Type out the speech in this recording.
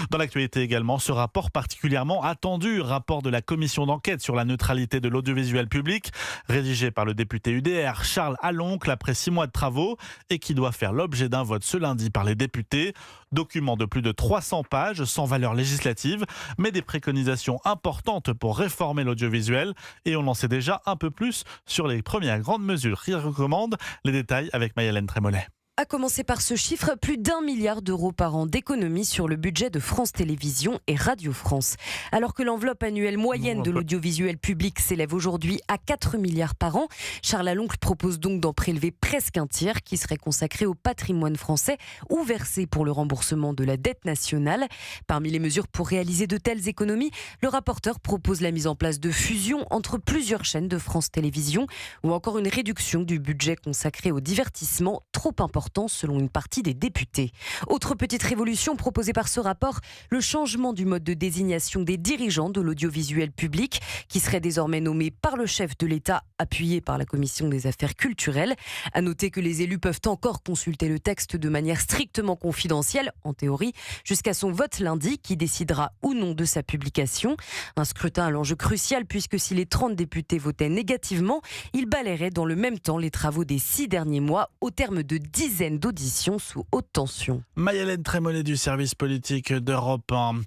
Dans l'actualité également, ce rapport particulièrement attendu, rapport de la commission d'enquête sur la neutralité de l'audiovisuel public, rédigé par le député UDR Charles Aloncle après 6 mois de travaux et qui doit faire l'objet d'un vote ce lundi par les députés. Document de plus de 300 pages, sans valeur législative, mais des préconisations importantes pour réformer l'audiovisuel. Et on en sait déjà un peu plus sur les premières grandes mesures qu'il recommande. Les détails avec Maï-Hélène Trémollet. À commencer par ce chiffre, plus d'1 milliard d'euros par an d'économies sur le budget de France Télévisions et Radio France. Alors que l'enveloppe annuelle moyenne de l'audiovisuel public s'élève aujourd'hui à 4 milliards par an, Charles Aloncle propose donc d'en prélever presque un tiers qui serait consacré au patrimoine français ou versé pour le remboursement de la dette nationale. Parmi les mesures pour réaliser de telles économies, le rapporteur propose la mise en place de fusions entre plusieurs chaînes de France Télévisions ou encore une réduction du budget consacré au divertissement, trop important selon une partie des députés. Autre petite révolution proposée par ce rapport, le changement du mode de désignation des dirigeants de l'audiovisuel public qui serait désormais nommé par le chef de l'État, appuyé par la commission des affaires culturelles. À noter que les élus peuvent encore consulter le texte de manière strictement confidentielle, en théorie, jusqu'à son vote lundi qui décidera ou non de sa publication. Un scrutin à l'enjeu crucial puisque si les 30 députés votaient négativement, ils balayeraient dans le même temps les travaux des 6 derniers mois au terme de dizaines d'auditions sous haute tension. Maï-Hélène Trémollet du service politique d'Europe 1.